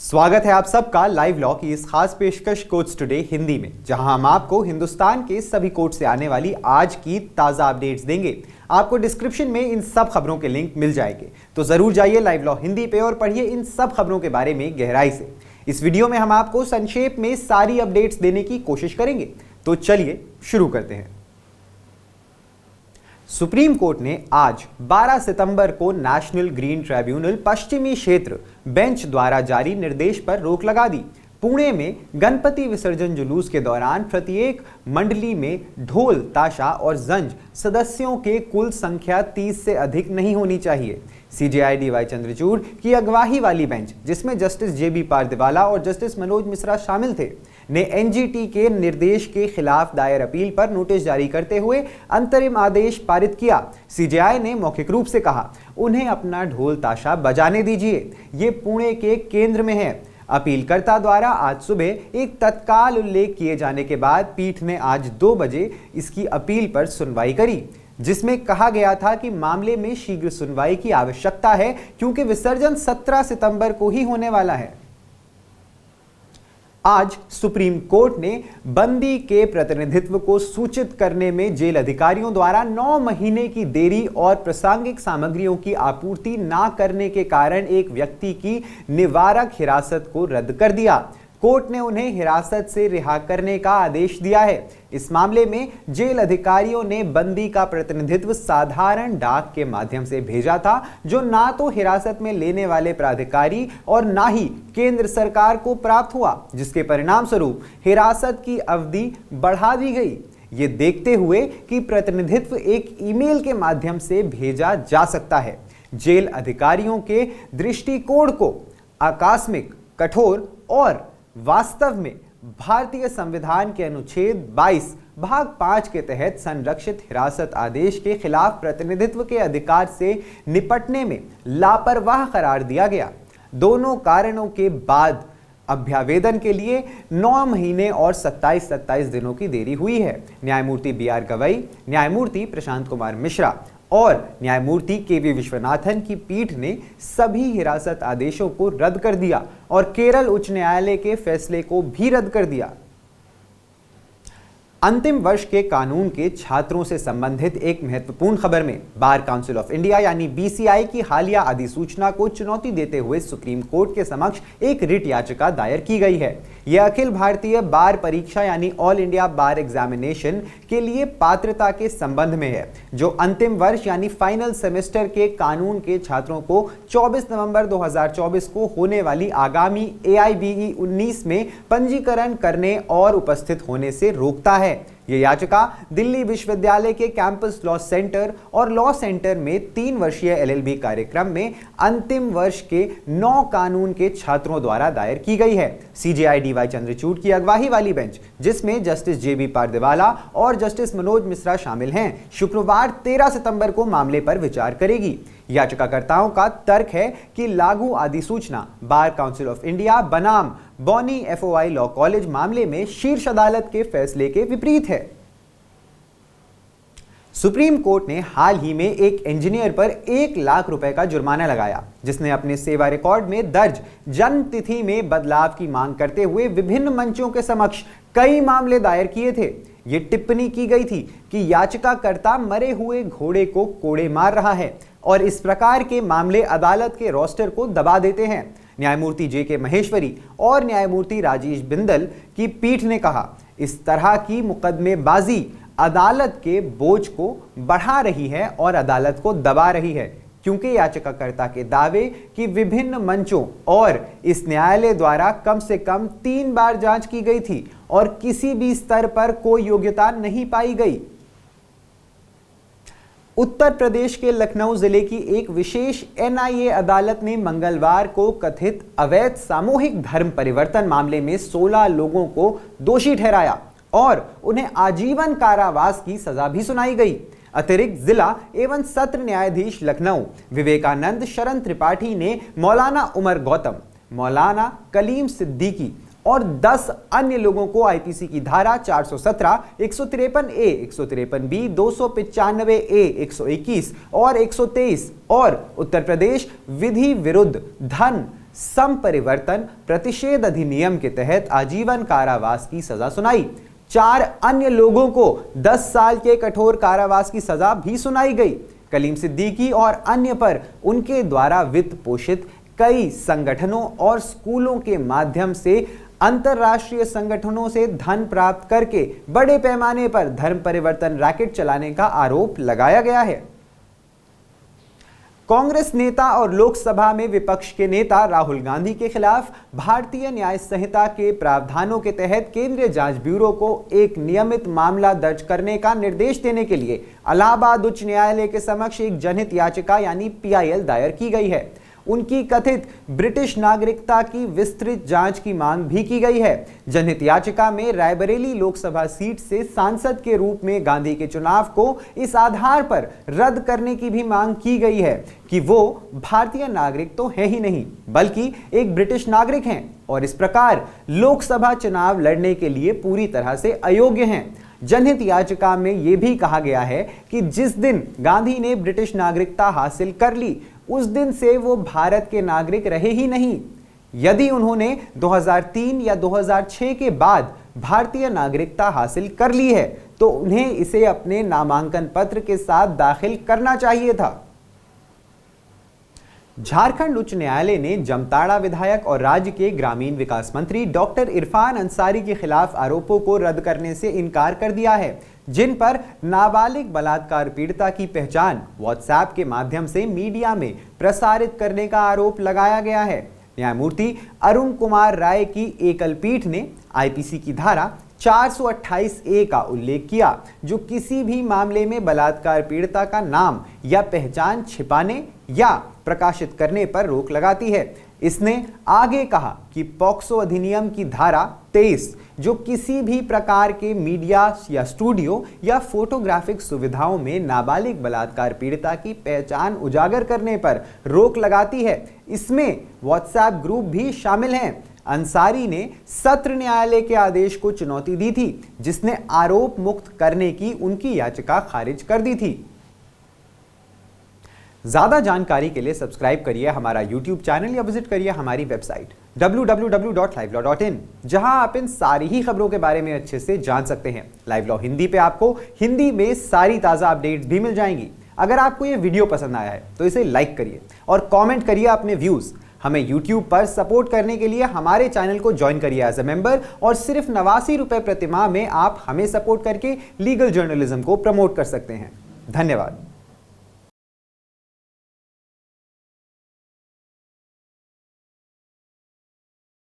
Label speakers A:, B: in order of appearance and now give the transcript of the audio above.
A: स्वागत है आप सबका लाइव लॉ की इस खास पेशकश कोर्ट्स टुडे हिंदी में, जहां हम आपको हिंदुस्तान के सभी कोर्ट से आने वाली आज की ताज़ा अपडेट्स देंगे। आपको डिस्क्रिप्शन में इन सब खबरों के लिंक मिल जाएंगे, तो जरूर जाइए लाइव लॉ हिंदी पे और पढ़िए इन सब खबरों के बारे में गहराई से। इस वीडियो में हम आपको संक्षेप में सारी अपडेट्स देने की कोशिश करेंगे, तो चलिए शुरू करते हैं। सुप्रीम कोर्ट ने आज 12 सितंबर को नेशनल ग्रीन ट्रिब्यूनल पश्चिमी क्षेत्र बेंच द्वारा जारी निर्देश पर रोक लगा दी। पुणे में गणपति विसर्जन जुलूस के दौरान प्रत्येक मंडली में ढोल, ताशा और जंज सदस्यों के कुल संख्या 30 से अधिक नहीं होनी चाहिए। सीजेआई डीवाई चंद्रचूड़ की अगवाई वाली बेंच, जिसमें जस्टिस जेबी पारदिवाला और जस्टिस मनोज मिश्रा शामिल थे, ने एनजीटी के निर्देश के खिलाफ दायर अपील पर नोटिस जारी करते हुए अंतरिम आदेश पारित किया। सीजेआई ने मौखिक रूप से कहा, उन्हें अपना ढोल ताशा बजाने दीजिए, ये पुणे के केंद्र में है। अपीलकर्ता द्वारा आज सुबह एक तत्काल उल्लेख किए जाने के बाद पीठ ने आज 2 बजे इसकी अपील पर सुनवाई करी, जिसमें कहा गया था कि मामले में शीघ्र सुनवाई की आवश्यकता है क्योंकि विसर्जन 17 सितंबर को ही होने वाला है। आज सुप्रीम कोर्ट ने बंदी के प्रतिनिधित्व को सूचित करने में जेल अधिकारियों द्वारा 9 महीने की देरी और प्रासंगिक सामग्रियों की आपूर्ति न करने के कारण एक व्यक्ति की निवारक हिरासत को रद्द कर दिया। कोर्ट ने उन्हें हिरासत से रिहा करने का आदेश दिया है। इस मामले में जेल अधिकारियों ने बंदी का प्रतिनिधित्व साधारण डाक के माध्यम से भेजा था, जो ना तो हिरासत में लेने वाले प्राधिकारी और ना ही केंद्र सरकार को प्राप्त हुआ, जिसके परिणाम स्वरूप हिरासत की अवधि बढ़ा दी गई। ये देखते हुए कि प्रतिनिधित्व एक ईमेल के माध्यम से भेजा जा सकता है, जेल अधिकारियों के दृष्टिकोण को आकस्मिक, कठोर और वास्तव में भारतीय संविधान के अनुच्छेद 22 भाग 5 के तहत संरक्षित हिरासत आदेश के खिलाफ प्रतिनिधित्व के अधिकार से निपटने में लापरवाह करार दिया गया। दोनों कारणों के बाद अभ्यावेदन के लिए 9 महीने और 27 दिनों की देरी हुई है। न्यायमूर्ति BR गवई, न्यायमूर्ति प्रशांत कुमार मिश्रा और न्यायमूर्ति KV विश्वनाथन की पीठ ने सभी हिरासत आदेशों को रद्द कर दिया और केरल उच्च न्यायालय के फैसले को भी रद्द कर दिया। अंतिम वर्ष के कानून के छात्रों से संबंधित एक महत्वपूर्ण खबर में बार काउंसिल ऑफ इंडिया यानी BCI की हालिया अधिसूचना को चुनौती देते हुए सुप्रीम कोर्ट के समक्ष एक रिट याचिका दायर की गई है। यह अखिल भारतीय बार परीक्षा यानी ऑल इंडिया बार एग्जामिनेशन के लिए पात्रता के संबंध में है, जो अंतिम वर्ष यानी फाइनल सेमेस्टर के कानून के छात्रों को 24 नवंबर 2024 को होने वाली आगामी AIBE 19 में पंजीकरण करने और उपस्थित होने से रोकता है। यह याचिका दिल्ली विश्वविद्यालय के कैंपस लॉ सेंटर और लॉ सेंटर में 3 वर्षीय LLB कार्यक्रम में अंतिम वर्ष के 9 कानून के छात्रों द्वारा दायर की गई है। CJI DY चंद्रचूड़ की अगवाई वाली बेंच, जिसमें जस्टिस JB पारदिवाला और जस्टिस मनोज मिश्रा शामिल हैं, शुक्रवार 13 सितंबर को मामले पर विचार करेगी। याचिकाकर्ताओं का तर्क है कि लागू अधिसूचना बार काउंसिल ऑफ इंडिया बनाम बॉनी FOI लॉ कॉलेज मामले में शीर्ष अदालत के फैसले के विपरीत है। सुप्रीम कोर्ट ने हाल ही में एक इंजीनियर पर 1 लाख रुपए का जुर्माना लगाया, जिसने अपने सेवा रिकॉर्ड में दर्ज जन्म तिथि में बदलाव की मांग करते हुए विभिन्न मंचों के समक्ष कई मामले दायर किए थे। ये टिप्पणी की गई थी कि याचिकाकर्ता मरे हुए घोड़े को कोड़े मार रहा है और इस प्रकार के मामले अदालत के रोस्टर को दबा देते हैं। न्यायमूर्ति JK महेश्वरी और न्यायमूर्ति राजेश बिंदल की पीठ ने कहा, इस तरह की मुकदमेबाजी अदालत के बोझ को बढ़ा रही है और अदालत को दबा रही है, क्योंकि याचिकाकर्ता के दावे कि विभिन्न मंचों और इस न्यायालय द्वारा कम से कम 3 बार जांच की गई थी और किसी भी स्तर पर कोई योग्यता नहीं पाई गई। उत्तर प्रदेश के लखनऊ जिले की एक विशेष NIA अदालत ने मंगलवार को कथित अवैध सामूहिक धर्म परिवर्तन मामले में 16 लोगों को दोषी ठहराया और उन्हें आजीवन कारावास की सजा भी सुनाई गई। अतिरिक्त जिला एवं सत्र न्यायाधीश लखनऊ विवेकानंद शरण त्रिपाठी ने मौलाना उमर गौतम, मौलाना कलीम सिद्दीकी और 10 अन्य लोगों को आईपीसी की धारा 417, 153A, 153B, 295A, 121 और 123 और उत्तर प्रदेश विधि विरुद्ध धन संपरिवर्तन प्रतिषेध अधिनियम के तहत आजीवन कारावास की सजा सुनाई। 4 अन्य लोगों को 10 साल के कठोर कारावास की सजा भी सुनाई गई। कलीम सिद्दीकी और अन्य पर उनके द्वारा वित्त पोषित कई संगठनों और स्कूलों के माध्यम से अंतरराष्ट्रीय संगठनों से धन प्राप्त करके बड़े पैमाने पर धर्म परिवर्तन रैकेट चलाने का आरोप लगाया गया है। कांग्रेस नेता और लोकसभा में विपक्ष के नेता राहुल गांधी के खिलाफ भारतीय न्याय संहिता के प्रावधानों के तहत केंद्रीय जांच ब्यूरो को एक नियमित मामला दर्ज करने का निर्देश देने के लिए इलाहाबाद उच्च न्यायालय के समक्ष एक जनहित याचिका यानी PIL दायर की गई है। उनकी कथित ब्रिटिश नागरिकता की विस्तृत जांच की मांग भी की गई है। जनहित याचिका में रायबरेली लोकसभा सीट से सांसद के रूप में गांधी के चुनाव को इस आधार पर रद्द करने की भी मांग की गई है कि वो भारतीय नागरिक तो है ही नहीं बल्कि एक ब्रिटिश नागरिक हैं और इस प्रकार लोकसभा चुनाव लड़ने के लिए पूरी तरह से अयोग्य हैं। जनहित याचिका में यह भी कहा गया है कि जिस दिन गांधी ने ब्रिटिश नागरिकता हासिल कर ली उस दिन से वो भारत के नागरिक रहे ही नहीं। यदि उन्होंने 2003 या 2006 के बाद भारतीय नागरिकता हासिल कर ली है तो उन्हें इसे अपने नामांकन पत्र के साथ दाखिल करना चाहिए था। झारखंड उच्च न्यायालय ने जमताड़ा विधायक और राज्य के ग्रामीण विकास मंत्री डॉक्टर इरफान अंसारी के खिलाफ आरोपों को रद्द करने से इनकार कर दिया है, जिन पर नाबालिग बलात्कार पीड़िता की पहचान व्हाट्सएप के माध्यम से मीडिया में प्रसारित करने का आरोप लगाया गया है। न्यायमूर्ति अरुण कुमार राय की एकल पीठ ने IPC की धारा 428A का उल्लेख किया, जो किसी भी मामले में बलात्कार पीड़िता का नाम या पहचान छिपाने या प्रकाशित करने पर रोक लगाती है। इसने आगे कहा कि पॉक्सो अधिनियम की धारा 23 जो किसी भी प्रकार के मीडिया या स्टूडियो या फोटोग्राफिक सुविधाओं में नाबालिग बलात्कार पीड़िता की पहचान उजागर करने पर रोक लगाती है, इसमें व्हाट्सएप ग्रुप भी शामिल हैं। अंसारी ने सत्र न्यायालय के आदेश को चुनौती दी थी, जिसने आरोप मुक्त करने की उनकी याचिका खारिज कर दी थी। ज्यादा जानकारी के लिए सब्सक्राइब करिए हमारा YouTube चैनल या विजिट करिए हमारी वेबसाइट www.livelawin, जहां आप इन सारी ही खबरों के बारे में अच्छे से जान सकते हैं। लाइव लॉ हिंदी पे आपको हिंदी में सारी ताजा अपडेट्स भी मिल जाएंगी। अगर आपको ये वीडियो पसंद आया है तो इसे लाइक करिए और कमेंट करिए अपने व्यूज। हमें YouTube पर सपोर्ट करने के लिए हमारे चैनल को ज्वाइन करिए एज ए मेंबर और सिर्फ 89 रुपए प्रति माह में आप हमें सपोर्ट करके लीगल जर्नलिज्म को प्रमोट कर सकते हैं। धन्यवाद।